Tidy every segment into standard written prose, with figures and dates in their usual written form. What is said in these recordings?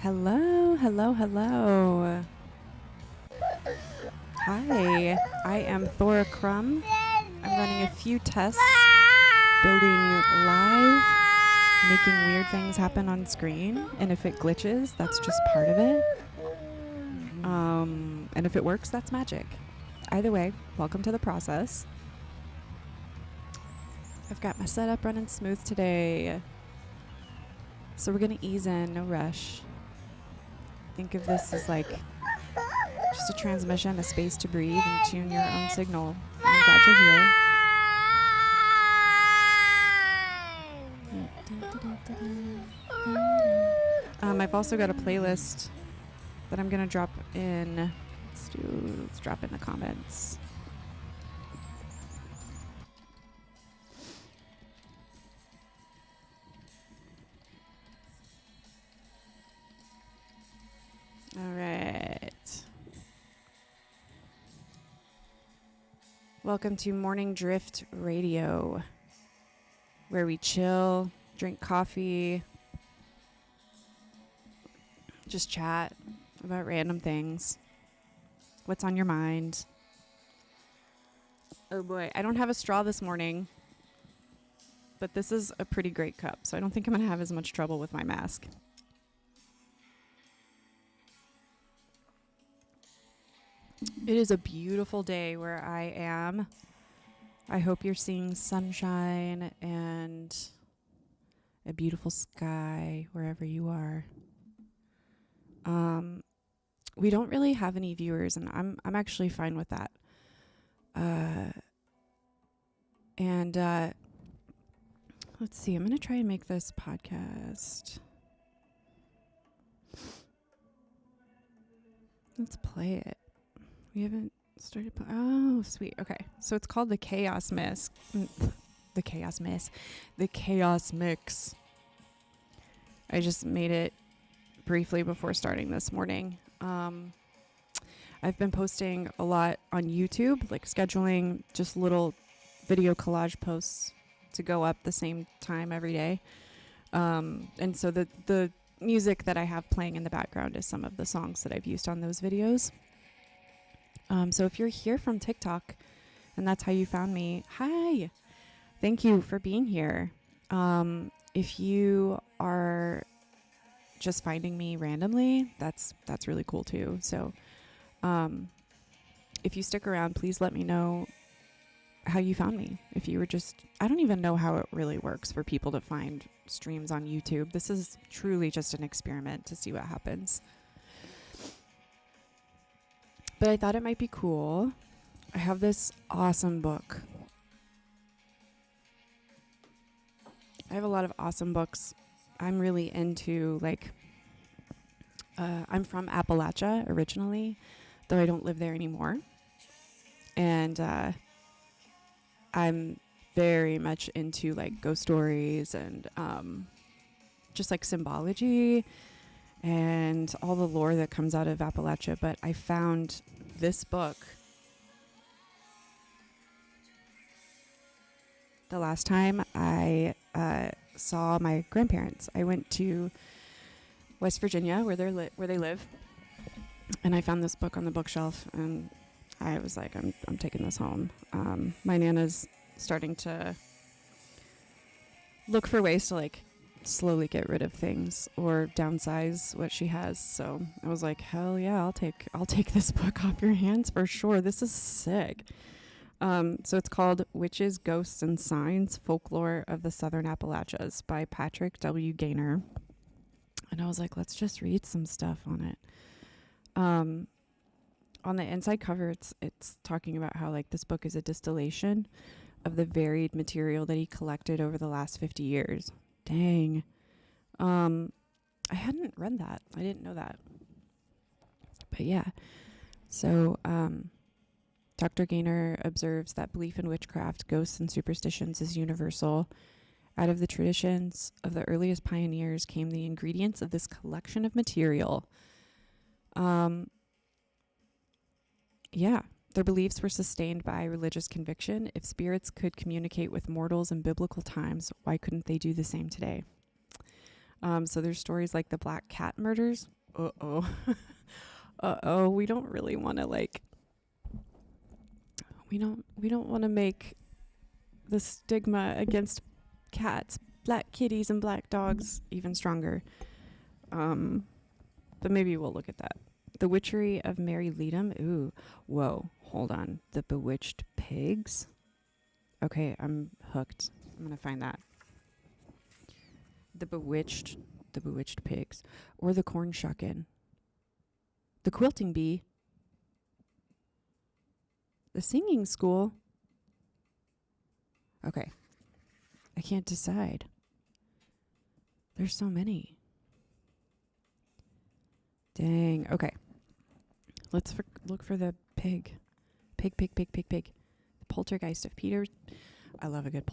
Hello, hello, hello. Hi, I am Thora Crumb. I'm running a few tests, building live, making weird things happen on screen, and if it glitches, that's just part of it. And if it works, that's magic. Either way, welcome to the process. I've got my setup running smooth today. So we're gonna ease in, no rush. Think of this as like just a transmission, a space to breathe and tune your own signal. I'm glad you're here. I've also got a playlist that I'm gonna drop in. Let's drop in the comments. All right. Welcome to Morning Drift Radio, where we chill, drink coffee, just chat about random things. What's on your mind? Oh boy, I don't have a straw this morning, but this is a pretty great cup, so I don't think I'm going to have as much trouble with my mask. It is a beautiful day where I am. I hope you're seeing sunshine and a beautiful sky wherever you are. We don't really have any viewers, and I'm actually fine with that. Let's see. I'm going to try and make this podcast. Let's play it. We haven't started. Oh, sweet. Okay. So it's called the Chaos Mix. The Chaos Mix. The Chaos Mix. I just made it briefly before starting this morning. I've been posting a lot on YouTube, like scheduling just little video collage posts to go up the same time every day. And so the music that I have playing in the background is some of the songs that I've used on those videos. So if you're here from TikTok and that's how you found me, hi, thank you for being here. If you are just finding me randomly, that's really cool too. So if you stick around, please let me know how you found me. If you were I don't even know how it really works for people to find streams on YouTube. This is truly just an experiment to see what happens. But I thought it might be cool. I have this awesome book. I have a lot of awesome books. I'm really into, I'm from Appalachia originally, though I don't live there anymore. And I'm very much into, ghost stories and just, symbology and all the lore that comes out of Appalachia. But I found this book the last time I saw my grandparents. I went to West Virginia, where they live, and I found this book on the bookshelf, and I was like, I'm taking this home. My Nana's starting to look for ways to slowly get rid of things or downsize what she has. So I was like, hell yeah, I'll take this book off your hands for sure. This is sick. So it's called Witches, Ghosts, and Signs, Folklore of the Southern Appalachias by Patrick W. Gaynor. And I was like, let's just read some stuff on it. On the inside cover, it's talking about how this book is a distillation of the varied material that he collected over the last 50 years. Dang. I hadn't read that. I didn't know that. But yeah. So, Dr. Gaynor observes that belief in witchcraft, ghosts, and superstitions is universal. Out of the traditions of the earliest pioneers came the ingredients of this collection of material. Yeah, their beliefs were sustained by religious conviction. If spirits could communicate with mortals in biblical times, why couldn't they do the same today? So there's stories like the black cat murders. Uh-oh. Uh-oh. We don't really want to like we don't want to make the stigma against cats, black kitties and black dogs even stronger. But maybe we'll look at that. The Witchery of Mary Leadham. Ooh. Whoa. Hold on. The Bewitched Pigs. Okay, I'm hooked. I'm going to find that. The Bewitched Pigs. Or the Corn Shuckin'. The Quilting Bee. The Singing School. Okay. I can't decide. There's so many. Dang. Okay. Let's look for the pig. Pig. The Poltergeist of Peter. I love a good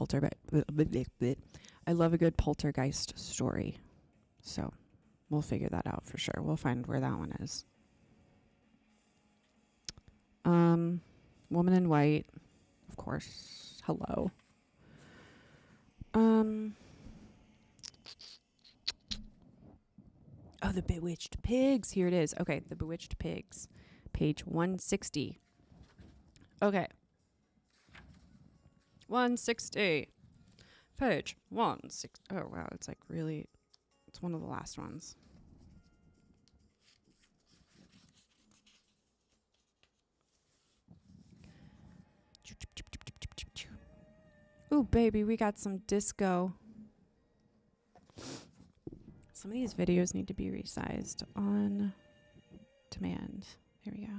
I love a good poltergeist story. So we'll figure that out for sure. We'll find where that one is. Woman in White. Of course. Hello. Oh, the Bewitched Pigs. Here it is. Okay, the Bewitched Pigs. Page 160. Okay. 160. Page 160. Oh, wow. It's like really, it's one of the last ones. Ooh, baby, we got some disco. Some of these videos need to be resized on demand. Here we go.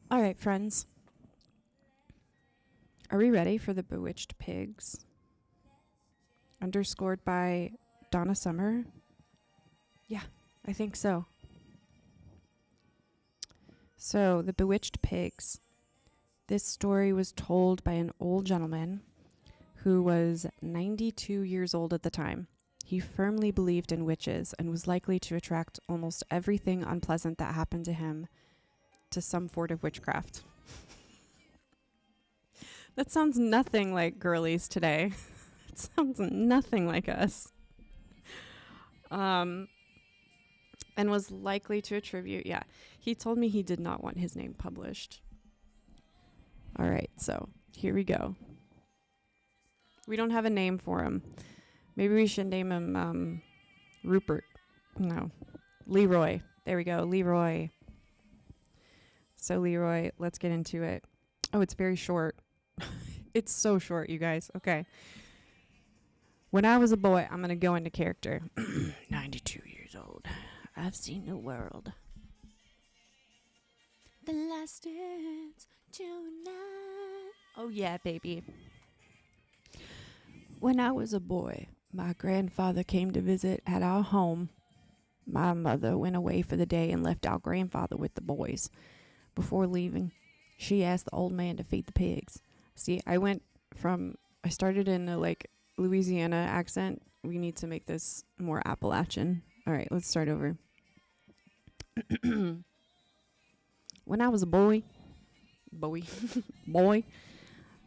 All right, friends. Are we ready for the Bewitched Pigs? Underscored by Donna Summer. Yeah, I think so. So, the Bewitched Pigs. This story was told by an old gentleman who was 92 years old at the time. He firmly believed in witches and was likely to attract almost everything unpleasant that happened to him to some form of witchcraft. That sounds nothing like girlies today. It sounds nothing like us. And was likely to attribute, yeah. He told me he did not want his name published. All right, so here we go. We don't have a name for him. Maybe we should name him Rupert. No, Leroy. There we go, Leroy. So Leroy, let's get into it. Oh, it's very short. It's so short, you guys. Okay. When I was a boy, I'm going to go into character. 92 years old. I've seen the world. The last dance tonight. Oh, yeah, baby. When I was a boy, my grandfather came to visit at our home. My mother went away for the day and left our grandfather with the boys. Before leaving, she asked the old man to feed the pigs. See, I started in a Louisiana accent. We need to make this more Appalachian. All right, let's start over. When I was a boy,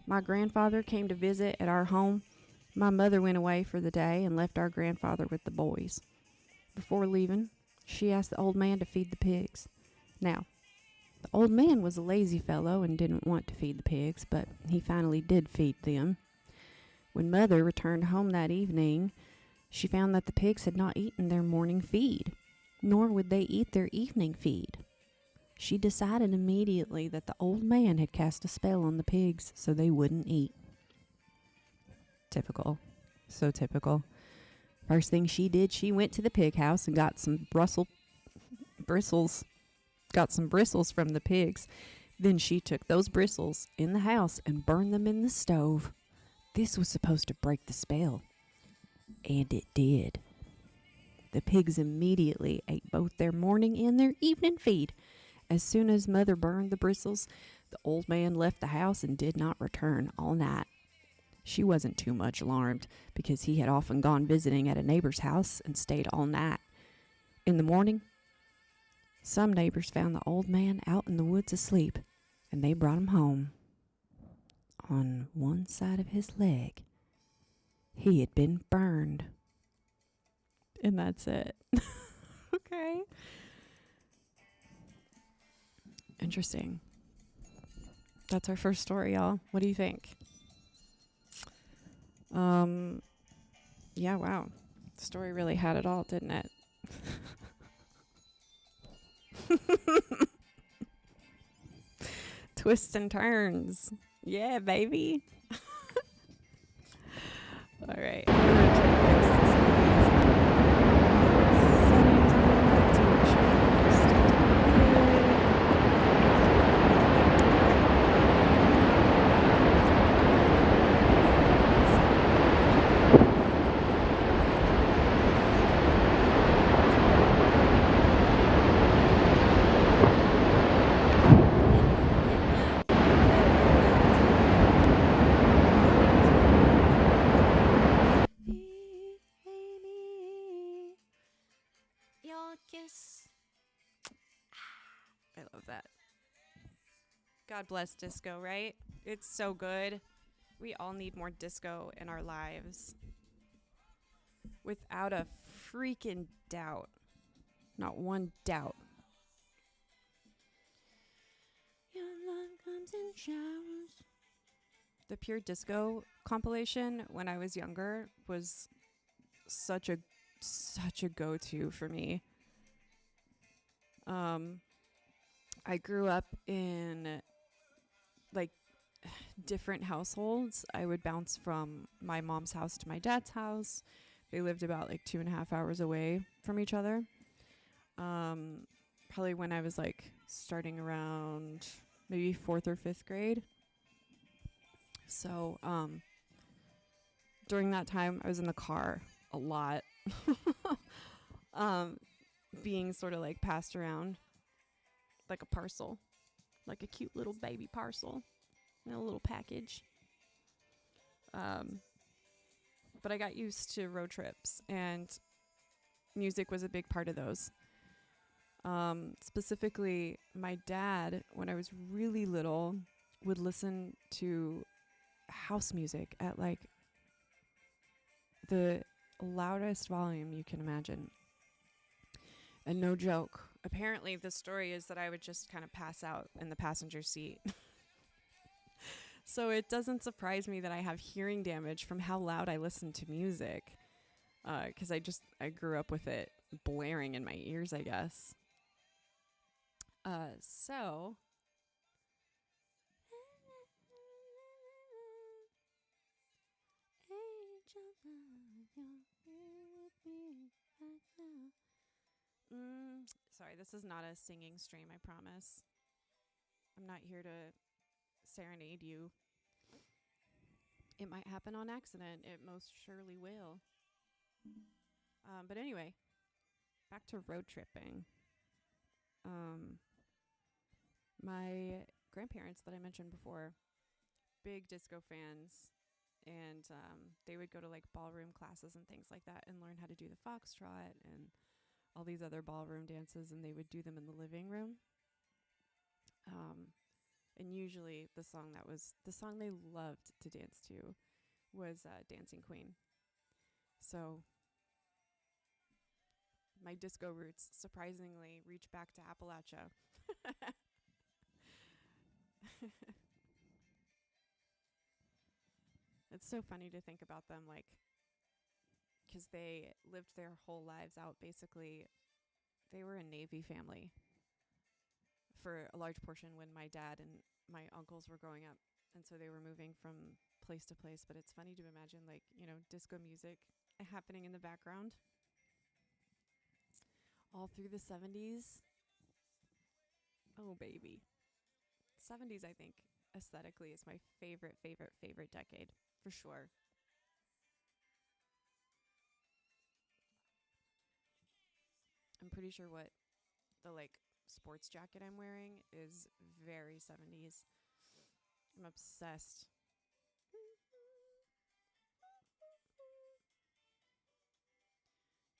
my grandfather came to visit at our home. My mother went away for the day and left our grandfather with the boys. Before leaving, she asked the old man to feed the pigs. Now, the old man was a lazy fellow and didn't want to feed the pigs, but he finally did feed them. When Mother returned home that evening, she found that the pigs had not eaten their morning feed, nor would they eat their evening feed. She decided immediately that the old man had cast a spell on the pigs so they wouldn't eat. Typical. So typical. First thing she did, she went to the pig house and got some bristles from the pigs. Then she took those bristles in the house and burned them in the stove. This was supposed to break the spell. And it did. The pigs immediately ate both their morning and their evening feed. As soon as Mother burned the bristles, the old man left the house and did not return all night. She wasn't too much alarmed because he had often gone visiting at a neighbor's house and stayed all night. In the morning, some neighbors found the old man out in the woods asleep, and they brought him home. On one side of his leg, he had been burned. And that's it. Okay. Interesting. That's our first story, y'all. What do you think? Yeah, wow. The story really had it all, didn't it? Twists and turns. Yeah, baby. All right. I'm gonna try to fix some of these settings on my mic to make sure I'm still good. Your kiss. I love that. God bless disco, right? It's so good. We all need more disco in our lives. Without a freaking doubt. Not one doubt. Your love comes in showers. The Pure Disco compilation when I was younger was such a go-to for me. I grew up in like different households. I would bounce from my mom's house to my dad's house. They lived about like 2.5 hours away from each other. Probably when I was like starting around maybe 4th or 5th grade. So during that time, I was in the car a lot, being sort of like passed around like a parcel, like a cute little baby parcel in a little package. But I got used to road trips, and music was a big part of those. Specifically, my dad, when I was really little, would listen to house music at like the loudest volume you can imagine. And no joke. Apparently, the story is that I would just kind of pass out in the passenger seat. So it doesn't surprise me that I have hearing damage from how loud I listen to music. 'Cause I grew up with it blaring in my ears, I guess. So sorry, this is not a singing stream, I promise. I'm not here to serenade you. It might happen on accident. It most surely will. But anyway, back to road tripping. My grandparents that I mentioned before, big disco fans, and they would go to like ballroom classes and things like that and learn how to do the foxtrot and all these other ballroom dances, and they would do them in the living room. And usually the song they loved to dance to was Dancing Queen. So my disco roots surprisingly reach back to Appalachia. It's so funny to think about them, like, because they lived their whole lives out. Basically, they were a Navy family for a large portion when my dad and my uncles were growing up. And so they were moving from place to place. But it's funny to imagine, like, disco music happening in the background all through the 70s. Oh, baby. 70s, I think, aesthetically is my favorite decade, for sure. I'm pretty sure what the, like, sports jacket I'm wearing is very 70s. I'm obsessed.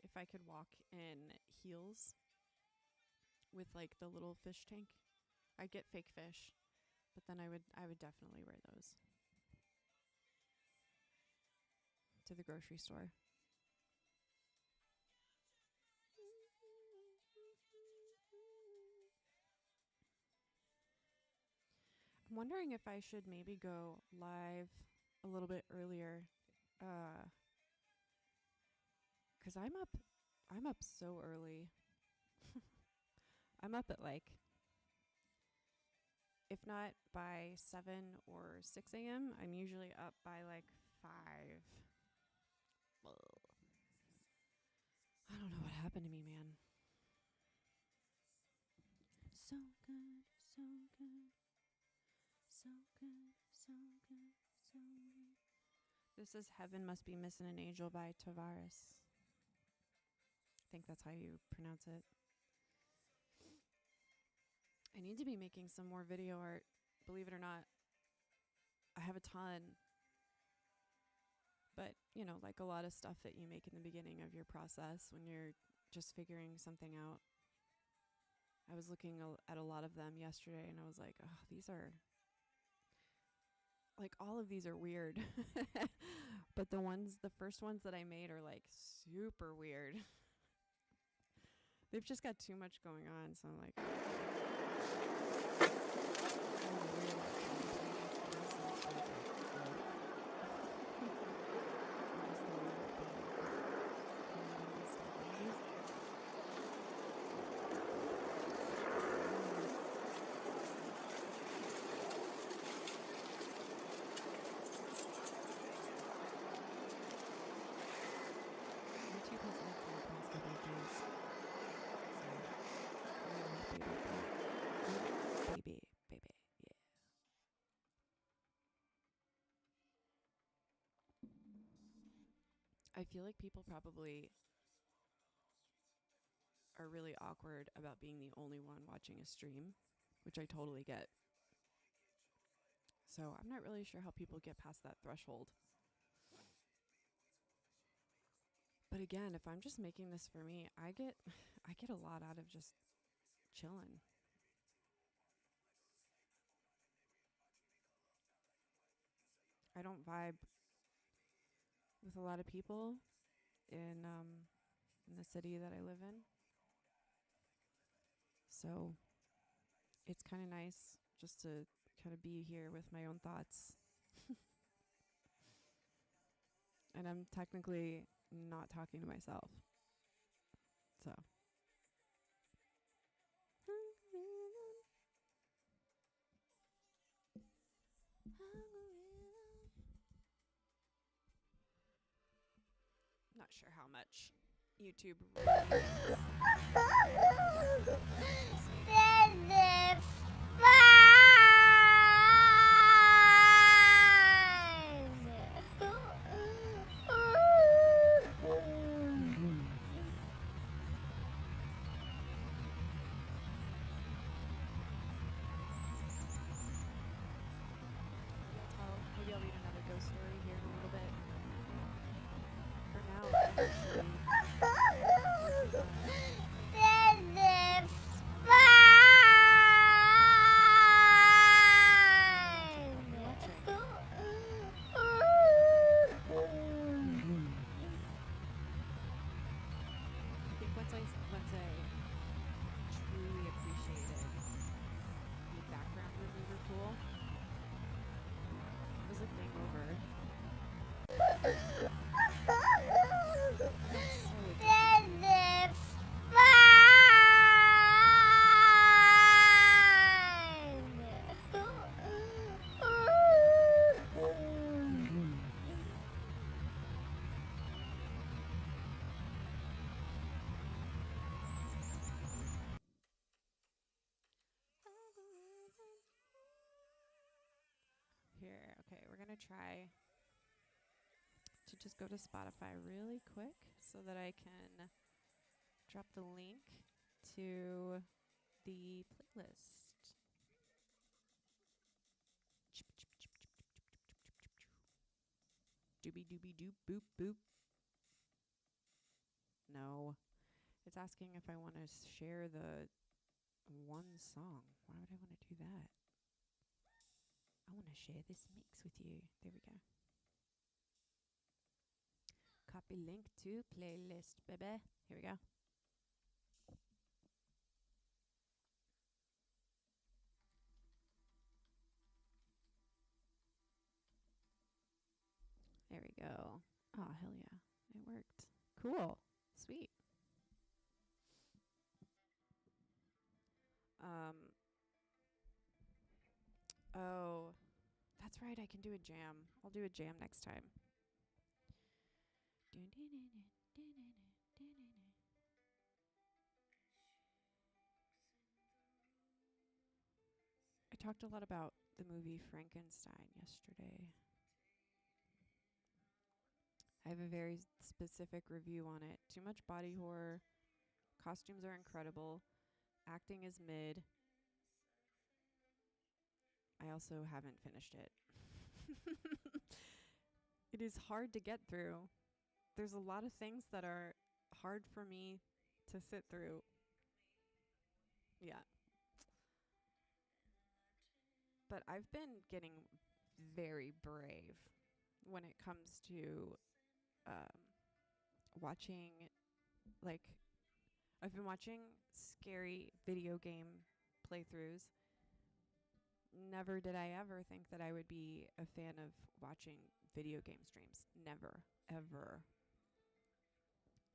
If I could walk in heels with, like, the little fish tank, I'd get fake fish, but then I would definitely wear those to the grocery store. I'm wondering if I should maybe go live a little bit earlier, 'cause I'm up so early. I'm up at like, if not by 7 or 6 a.m., I'm usually up by like 5. Ugh. I don't know what happened to me, man. So good, so good, so good, so good, so good. This is Heaven Must Be Missing an Angel by Tavares. I think that's how you pronounce it. I need to be making some more video art. Believe it or not, I have a ton. But, you know, like a lot of stuff that you make in the beginning of your process when you're just figuring something out. I was looking at a lot of them yesterday and I was like, oh, these are, like, all of these are weird. But the first ones that I made are like super weird. They've just got too much going on. So I'm like, baby, yeah. I feel like people probably are really awkward about being the only one watching a stream, which I totally get. So I'm not really sure how people get past that threshold. But again, if I'm just making this for me, I get a lot out of just chilling. I don't vibe with a lot of people in the city that I live in. So it's kind of nice just to kind of be here with my own thoughts. And I'm technically not talking to myself. So. Not sure how much YouTube really maybe I'll read another ghost story here in a little bit. For now, I'm actually I think once I truly appreciated the background remover tool, it was like game over. Here, okay, we're gonna try to just go to Spotify really quick so that I can drop the link to the playlist. Doobie doobie doop boop boop. No. It's asking if I want to share the one song. Why would I want to do that? I want to share this mix with you. There we go. Copy link to playlist, baby. Here we go. go. Oh, hell yeah. It worked. Cool. Sweet. Oh, that's right. I can do a jam. I'll do a jam next time. I talked a lot about the movie Frankenstein yesterday. I have a very specific review on it. Too much body horror. Costumes are incredible. Acting is mid. I also haven't finished it. It is hard to get through. There's a lot of things that are hard for me to sit through. Yeah. But I've been getting very brave when it comes to watching, like, I've been watching scary video game playthroughs. Never did I ever think that I would be a fan of watching video game streams. Never, ever.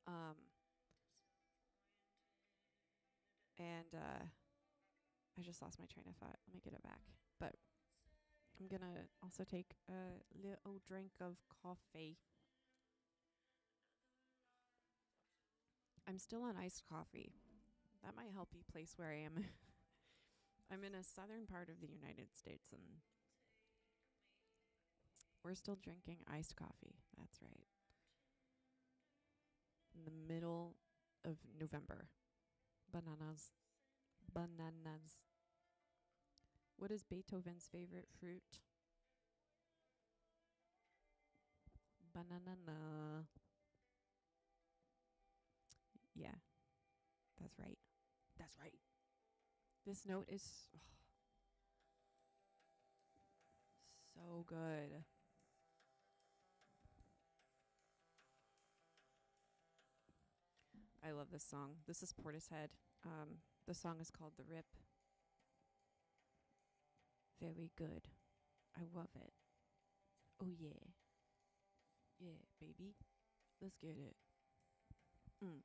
Um, and I just lost my train of thought. Let me get it back. But I'm gonna also take a little drink of coffee. I'm still on iced coffee. That might help you place where I am. I'm in a southern part of the United States and we're still drinking iced coffee. That's right. In the middle of November. Bananas. Bananas. What is Beethoven's favorite fruit? Banana. Yeah, that's right. That's right. This note is so good. I love this song. This is Portishead. The song is called The Rip. Very good. I love it. Oh, yeah. Yeah, baby. Let's get it. Mm.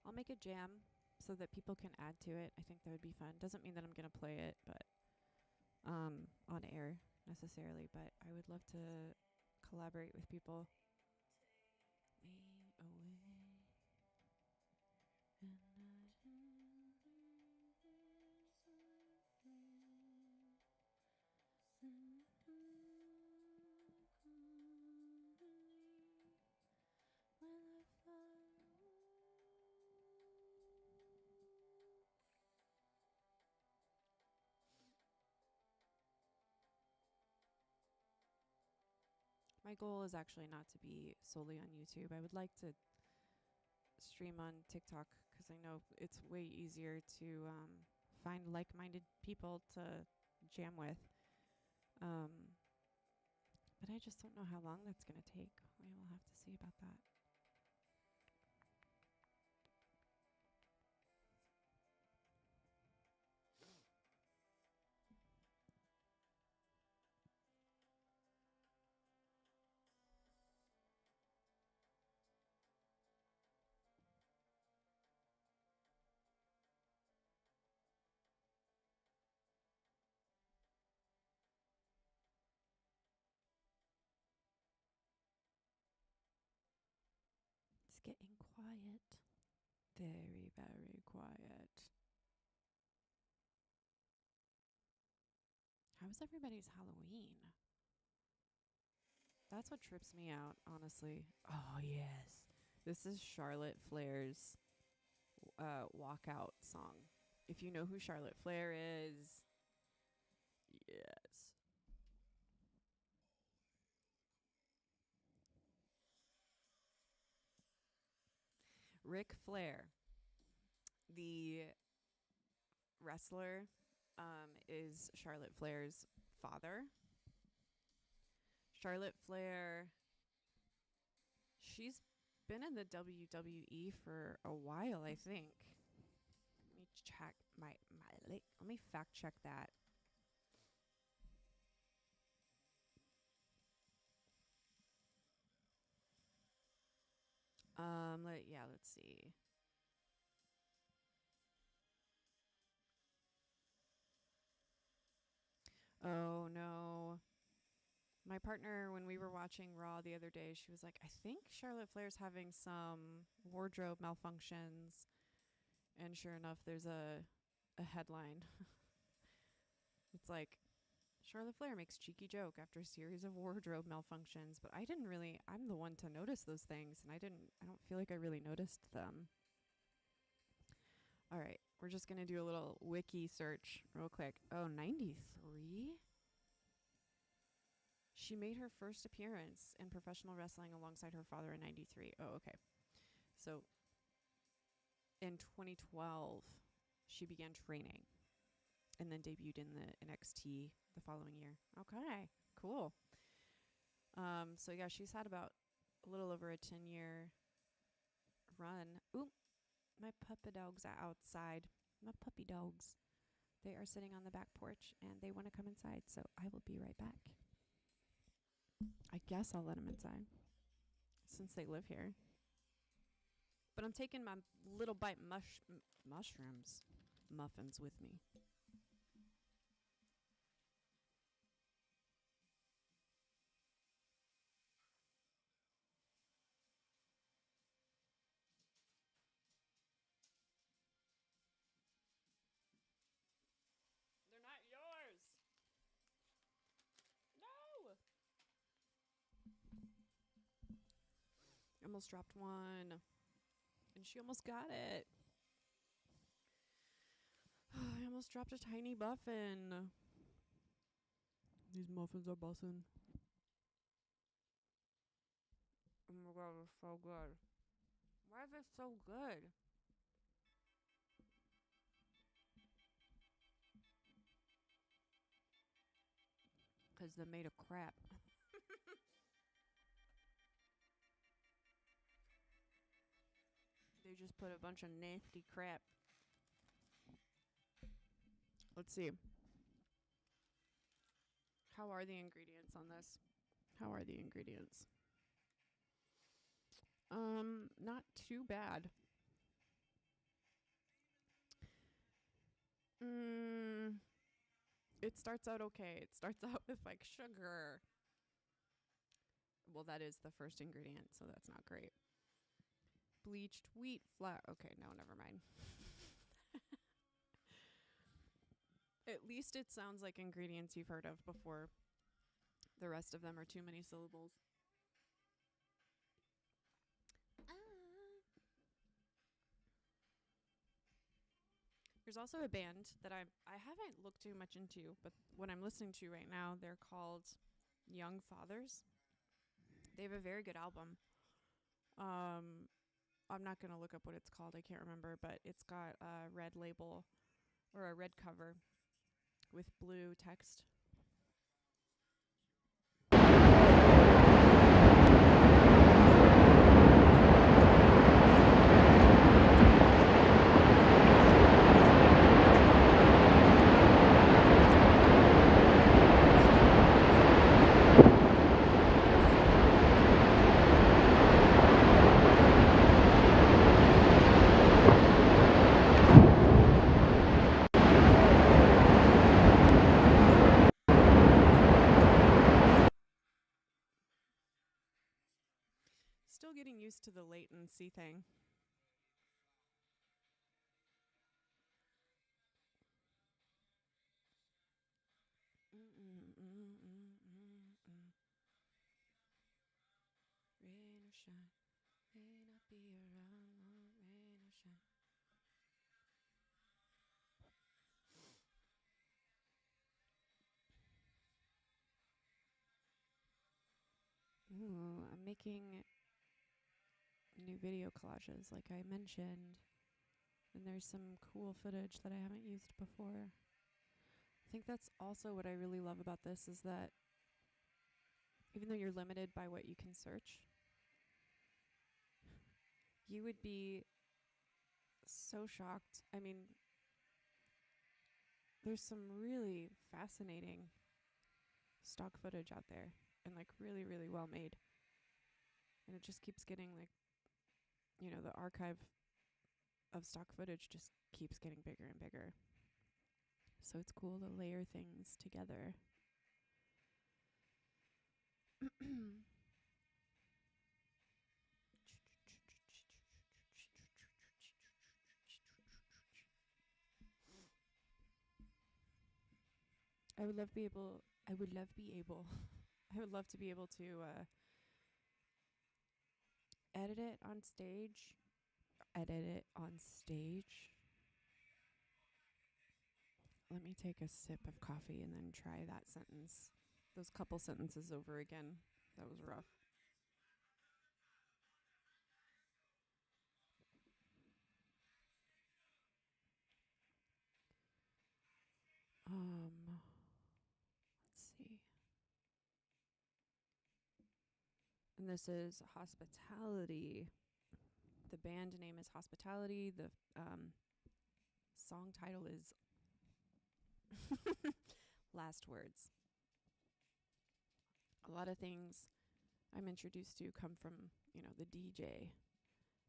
I'll make a jam so that people can add to it. I think that would be fun. Doesn't mean that I'm going to play it, but on air necessarily, but I would love to collaborate with people. Me away. And my goal is actually not to be solely on YouTube. I would like to stream on TikTok because I know it's way easier to find like-minded people to jam with. But I just don't know how long that's going to take. We will have to see about that. It's getting quiet. Very, very quiet. How was everybody's Halloween? That's what trips me out, honestly. Oh, yes. This is Charlotte Flair's walkout song. If you know who Charlotte Flair is, yes. Ric Flair, the wrestler, is Charlotte Flair's father. Charlotte Flair, she's been in the WWE for a while, I think. Let me check let me fact check that. Let's see. Oh no. My partner, when we were watching Raw the other day, she was like, I think Charlotte Flair's having some wardrobe malfunctions. And sure enough, there's a headline. It's like, Charlotte Flair makes cheeky joke after a series of wardrobe malfunctions. But I'm the one to notice those things. And I don't feel like I really noticed them. All right. We're just going to do a little wiki search real quick. Oh, 93? She made her first appearance in professional wrestling alongside her father in 93. Oh, okay. So in 2012, she began training and then debuted in the NXT the following year. Okay, cool. So yeah, she's had about a little over a 10-year run. Ooh, my puppy dogs are outside. My puppy dogs. They are sitting on the back porch and they want to come inside, so I will be right back. I guess I'll let them inside since they live here. But I'm taking my little bite mushrooms muffins with me. They're not yours. No. I almost dropped one. And she almost got it. I almost dropped a tiny muffin. These muffins are bussin'. Oh my god, they're so good. Why are they so good? Because they're made of crap. They just put a bunch of nasty crap. Let's see. How are the ingredients on this? How are the ingredients? Not too bad. It starts out okay. It starts out with like sugar. Well, that is the first ingredient, so that's not great. Bleached wheat flour. Okay, no, never mind. At least it sounds like ingredients you've heard of before. The rest of them are too many syllables. There's also a band that I haven't looked too much into, but what I'm listening to right now, they're called Young Fathers. They have a very good album. I'm not going to look up what it's called. I can't remember, but it's got a red label or a red cover with blue text. Still getting used to the latency thing. Rain or shine, may not be around, rain or shine. Ooh, I'm making new video collages like I mentioned. And there's some cool footage that I haven't used before. I think that's also what I really love about this is that even though you're limited by what you can search, You would be so shocked. I mean, there's some really fascinating stock footage out there and like really, really well made. And it just keeps getting like, you know, the archive of stock footage just keeps getting bigger and bigger. So it's cool to layer things together. I would love to be able I would love to be able to edit it on stage. Let me take a sip of coffee and then try that sentence. Those couple sentences over again. That was rough. Let's see. And this is Hospitality. The band name is Hospitality. The song title is Last Words. A lot of things I'm introduced to come from, you know, the DJ,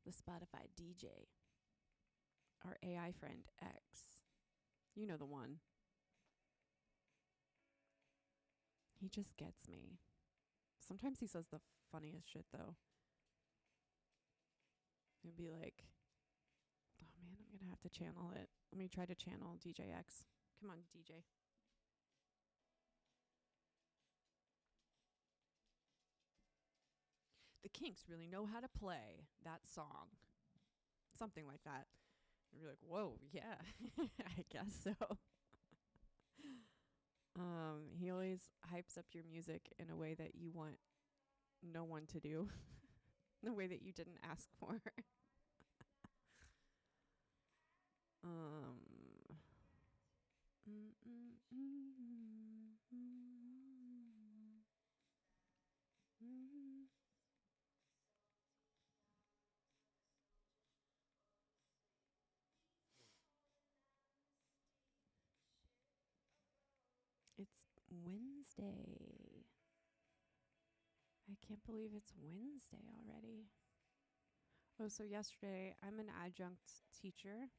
the Spotify DJ, our AI friend X. You know the one. He just gets me. Sometimes he says the funniest shit, though. He'd be like, oh man, I'm going to have to channel it. Let me try to channel DJ X. Come on, DJ. The Kinks really know how to play that song. Something like that. You'd be like, whoa, yeah, I guess so. He always hypes up your music in a way that you want no one to do. The way that you didn't ask for. It's Wednesday. I can't believe it's Wednesday already. Oh, so yesterday, I'm an adjunct teacher,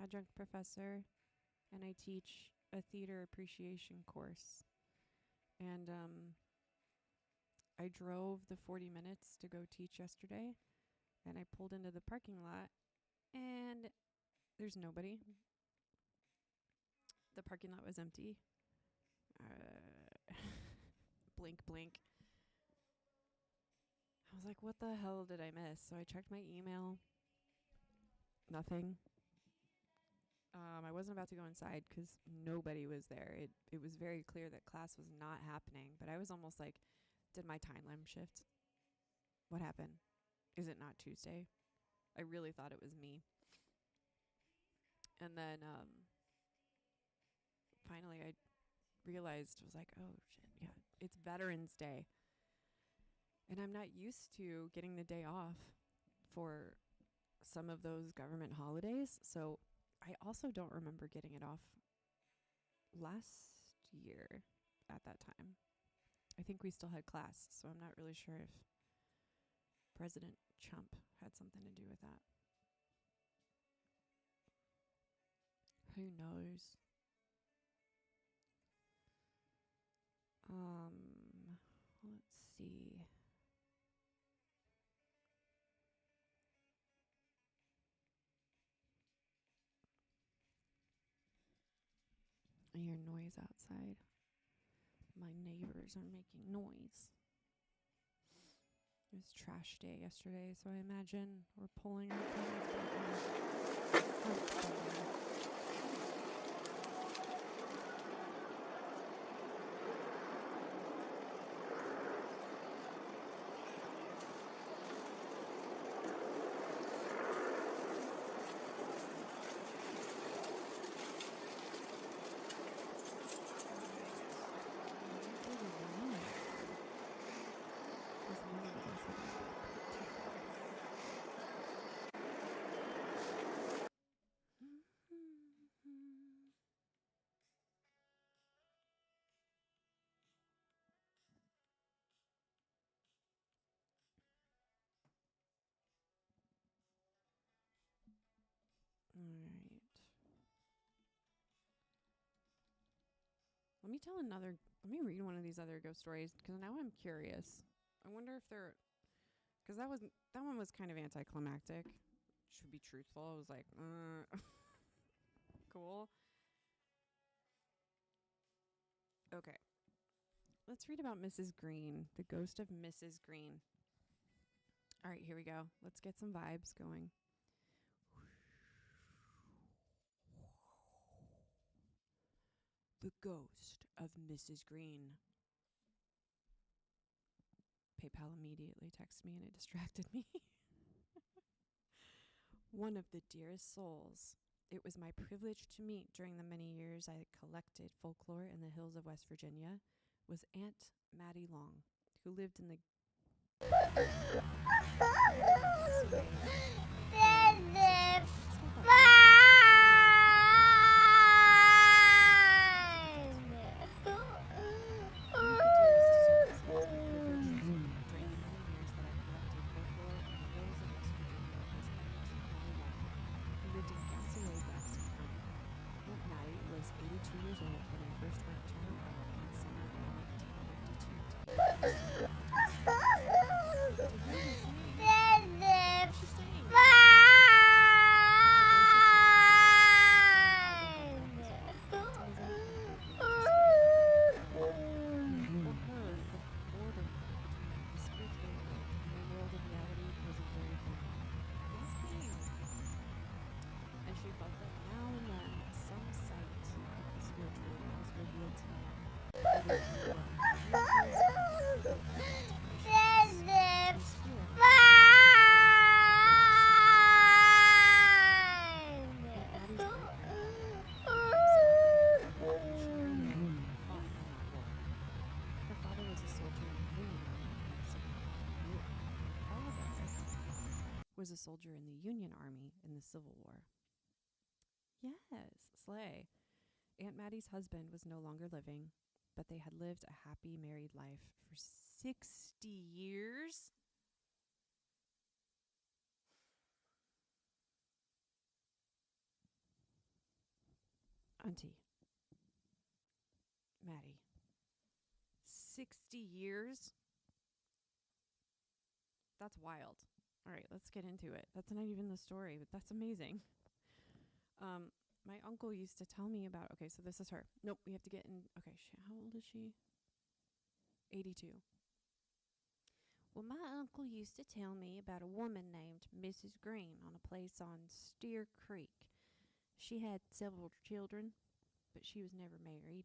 adjunct professor, and I teach a theater appreciation course. And I drove the 40 minutes to go teach yesterday, and I pulled into the parking lot, and there's nobody. The parking lot was empty. Blink, blink. I was like, what the hell did I miss? So I checked my email. Nothing. I wasn't about to go inside because nobody was there. It was very clear that class was not happening. But I was almost like, did my timeline shift? What happened? Is it not Tuesday? I really thought it was me. And then finally I realized, I was like, oh shit, yeah, it's Veterans Day. And I'm not used to getting the day off for some of those government holidays. So I also don't remember getting it off last year at that time. I think we still had class, so I'm not really sure if President Trump had something to do with that. Who knows? Let's see. I hear noise outside. My neighbors are making noise. It was trash day yesterday, so I imagine we're pulling our cans back in. Let me read one of these other ghost stories because now I'm curious. I wonder if they're, because that one was kind of anticlimactic. Should be truthful. I was like, cool. Okay. Let's read about Mrs. Green, the ghost of Mrs. Green. All right, here we go. Let's get some vibes going. The ghost of Mrs. Green. PayPal immediately texted me and it distracted me. One of the dearest souls it was my privilege to meet during the many years I collected folklore in the hills of West Virginia was Aunt Mattie Long, who lived in the was a soldier in the Union Army in the Civil War. Yes, slay. Aunt Mattie's husband was no longer living, but they had lived a happy married life for 60 years. Auntie Mattie. 60 years? That's wild. All right, let's get into it. That's not even the story, but that's amazing. My uncle used to tell me about, okay, so this is her. Nope, we have to get in. Okay, how old is she? 82. Well, my uncle used to tell me about a woman named Mrs. Green on a place on Steer Creek. She had several children, but she was never married.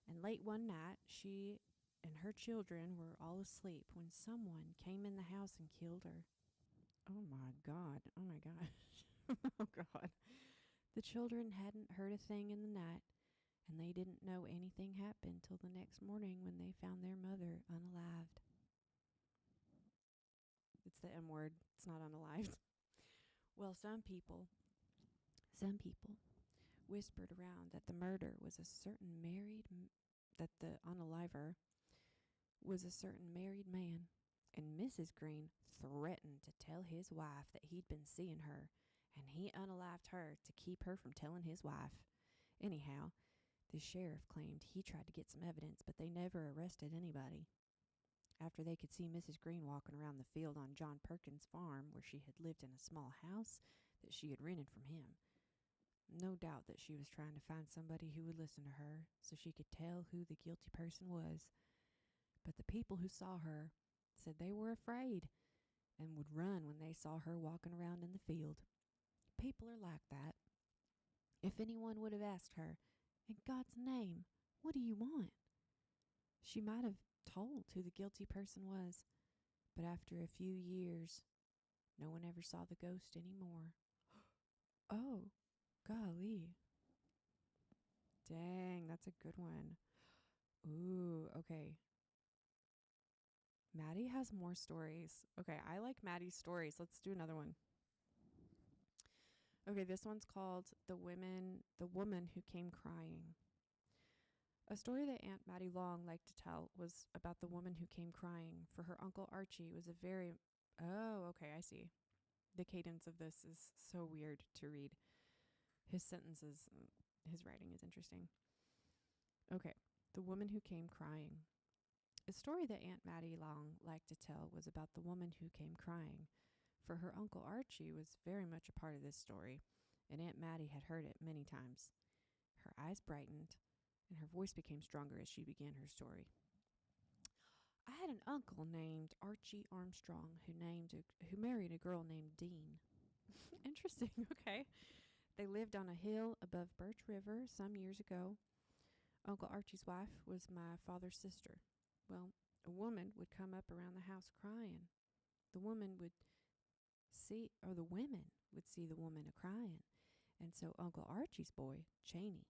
And late one night, she and her children were all asleep when someone came in the house and killed her. Oh my God. Oh my gosh. Oh God. The children hadn't heard a thing in the night, and they didn't know anything happened till the next morning when they found their mother unalived. It's the M word. It's not unalived. Well, some people whispered around that the murder was a certain that the unaliver was a certain married man, and Mrs. Green threatened to tell his wife that he'd been seeing her, and he unalived her to keep her from telling his wife. Anyhow, the sheriff claimed he tried to get some evidence, but they never arrested anybody. After they could see Mrs. Green walking around the field on John Perkins' farm, where she had lived in a small house that she had rented from him. No doubt that she was trying to find somebody who would listen to her so she could tell who the guilty person was. But the people who saw her said they were afraid and would run when they saw her walking around in the field. People are like that. If anyone would have asked her, "In God's name, what do you want?" she might have told who the guilty person was. But after a few years, no one ever saw the ghost anymore. Oh, golly. Dang, that's a good one. Ooh, okay. Maddie has more stories. Okay, I like Maddie's stories. Let's do another one. Okay, this one's called The Woman Who Came Crying. A story that Aunt Mattie Long liked to tell was about the woman who came crying, for her Uncle Archie was a very... Oh, okay, I see. The cadence of this is so weird to read. His writing is interesting. Okay. The Woman Who Came Crying. A story that Aunt Mattie Long liked to tell was about the woman who came crying, for her Uncle Archie was very much a part of this story, and Aunt Mattie had heard it many times. Her eyes brightened, and her voice became stronger as she began her story. I had an uncle named Archie Armstrong who married a girl named Dean. Interesting, okay. They lived on a hill above Birch River some years ago. Uncle Archie's wife was my father's sister. Well, a woman would come up around the house crying. The women would see the woman a crying. And so Uncle Archie's boy, Cheney.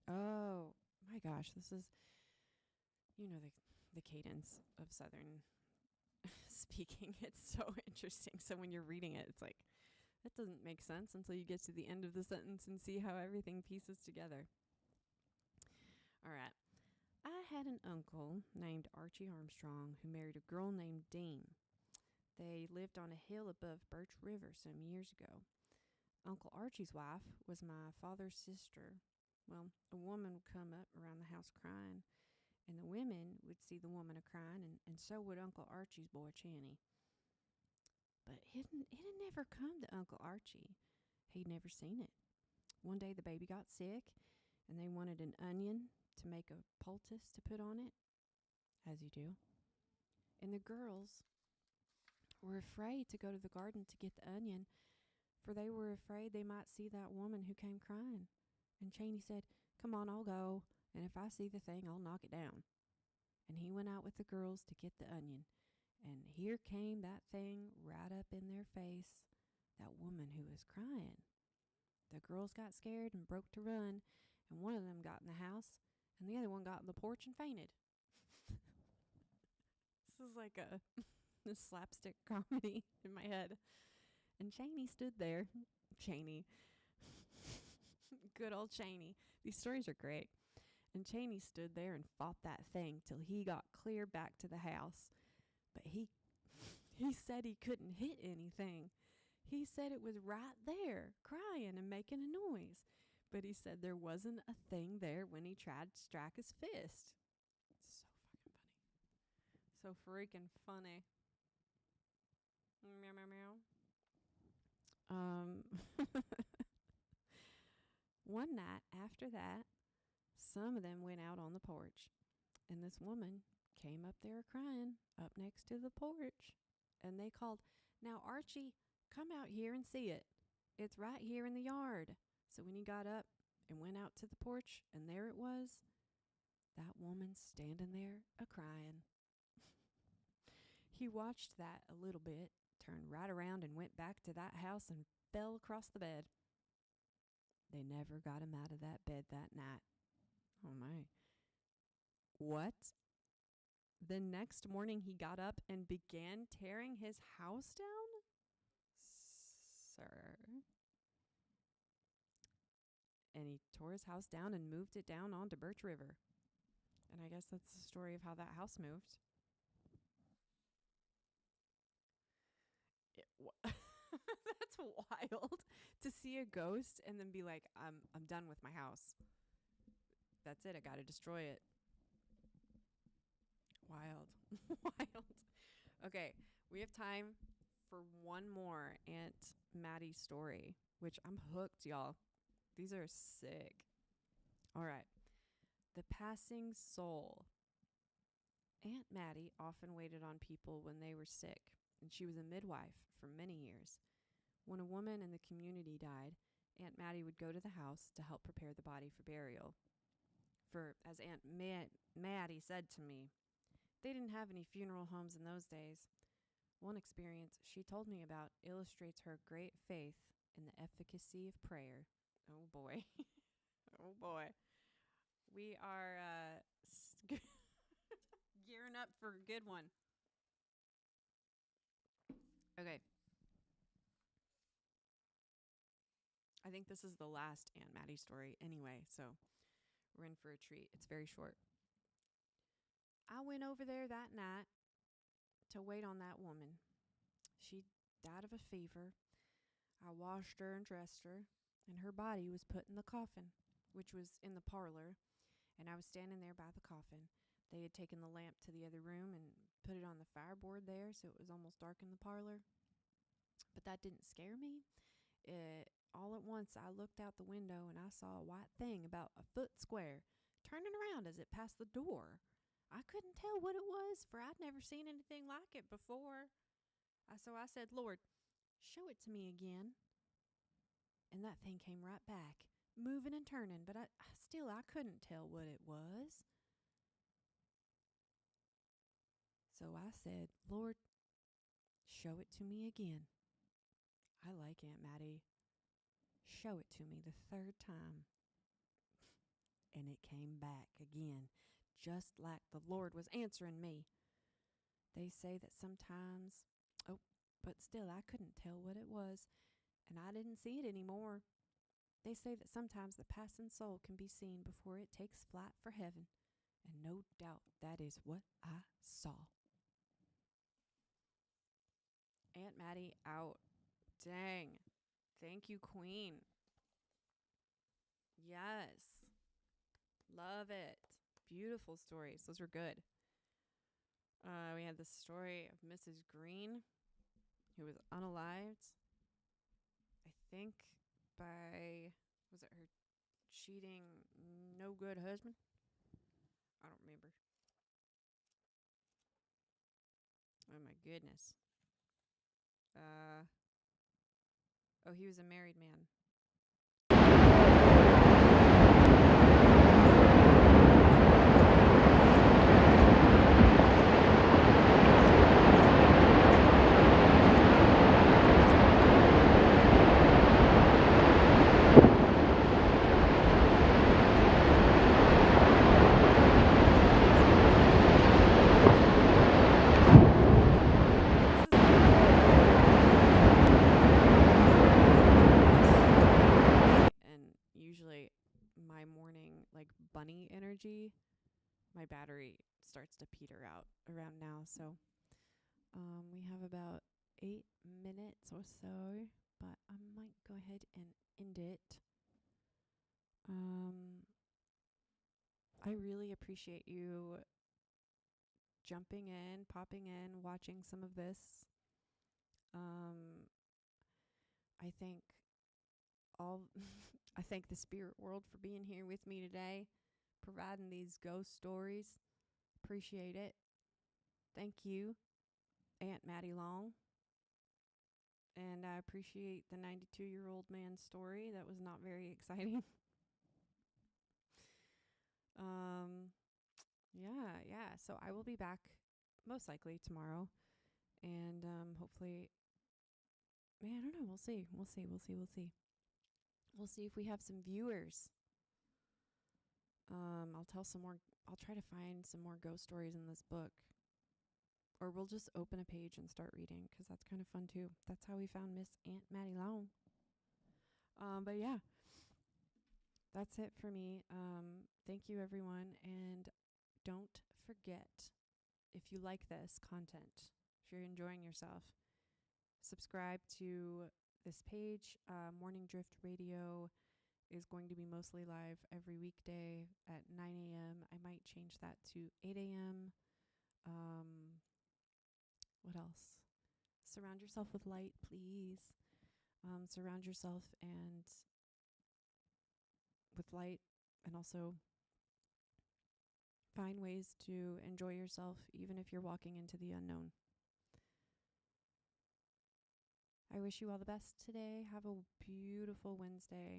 Oh my gosh, this is, the cadence of Southern speaking. It's so interesting. So when you're reading it, it's like, that doesn't make sense until you get to the end of the sentence and see how everything pieces together. All right. I had an uncle named Archie Armstrong who married a girl named Dean. They lived on a hill above Birch River some years ago. Uncle Archie's wife was my father's sister. Well, a woman would come up around the house crying, and the women would see the woman a crying, and so would Uncle Archie's boy, Channy. But it had never come to Uncle Archie. He'd never seen it. One day the baby got sick, and they wanted an onion to make a poultice to put on it, as you do. And the girls were afraid to go to the garden to get the onion, for they were afraid they might see that woman who came crying. And Chaney said, "Come on, I'll go, and if I see the thing, I'll knock it down." And he went out with the girls to get the onion, and here came that thing right up in their face, that woman who was crying. The girls got scared and broke to run, and one of them got in the house, and the other one got in the porch and fainted. This is like a slapstick comedy in my head. And Chaney stood there. Chaney. Good old Chaney. These stories are great. And Chaney stood there and fought that thing till he got clear back to the house. But he said he couldn't hit anything. He said it was right there, crying and making a noise. But he said there wasn't a thing there when he tried to strike his fist. It's so fucking funny. So freaking funny. Meow, meow, meow. One night after that, some of them went out on the porch, and this woman came up there crying up next to the porch, and they called, "Now, Archie, come out here and see it. It's right here in the yard." So when he got up and went out to the porch, and there it was, that woman standing there a-crying. He watched that a little bit, turned right around and went back to that house and fell across the bed. They never got him out of that bed that night. Oh my. What? The next morning he got up and began tearing his house down? Sir. And he tore his house down and moved it down onto Birch River. And I guess that's the story of how that house moved. That's wild to see a ghost and then be like, I'm done with my house. That's it. I got to destroy it. Wild. Wild. Okay. We have time for one more Aunt Maddie's story, which I'm hooked, y'all. These are sick. All right. The Passing Soul. Aunt Maddie often waited on people when they were sick, and she was a midwife for many years. When a woman in the community died, Aunt Maddie would go to the house to help prepare the body for burial. For, as Aunt Maddie said to me, they didn't have any funeral homes in those days. One experience she told me about illustrates her great faith in the efficacy of prayer. Oh boy. Oh boy. We are gearing up for a good one. Okay. I think this is the last Aunt Maddie story anyway, so we're in for a treat. It's very short. I went over there that night to wait on that woman. She died of a fever. I washed her and dressed her, and her body was put in the coffin, which was in the parlor, and I was standing there by the coffin. They had taken the lamp to the other room and put it on the fireboard there, so it was almost dark in the parlor. But that didn't scare me. All at once, I looked out the window and I saw a white thing about a foot square turning around as it passed the door. I couldn't tell what it was, for I'd never seen anything like it before. So I said, Lord, show it to me again. And that thing came right back, moving and turning, but I couldn't tell what it was. So I said, Lord, show it to me again. I like Aunt Maddie. Show it to me the third time. And it came back again, just like the Lord was answering me. They say that sometimes, but still I couldn't tell what it was, and I didn't see it anymore. They say that sometimes the passing soul can be seen before it takes flight for heaven, and no doubt that is what I saw. Aunt Maddie out. Dang. Thank you, Queen. Yes. Love it. Beautiful stories. Those were good. We had the story of Mrs. Green, who was unalived, I think, by, was it her cheating, no good husband? I don't remember. Oh my goodness. He was a married man. My morning, like, bunny energy, my battery starts to peter out around now. So we have about 8 minutes or so, but I might go ahead and end it. I really appreciate you jumping in, popping in, watching some of this. I thank I thank the spirit world for being here with me today, providing these ghost stories. Appreciate it. Thank you, Aunt Maddie Long. And I appreciate the 92-year-old man's story. That was not very exciting. Yeah. So I will be back most likely tomorrow. And hopefully, I don't know. We'll see. We'll see if we have some viewers. I'll try to find some more ghost stories in this book. Or we'll just open a page and start reading, because that's kind of fun too. That's how we found Miss Aunt Maddie Long. But yeah, that's it for me. Thank you, everyone. And don't forget, if you like this content, if you're enjoying yourself, subscribe to this page. Morning Drift Radio is going to be mostly live every weekday at 9 a.m. I might change that to 8 a.m. What else? Surround yourself with light, please. Surround yourself and with light, and also find ways to enjoy yourself, even if you're walking into the unknown. I wish you all the best today. Have a beautiful Wednesday.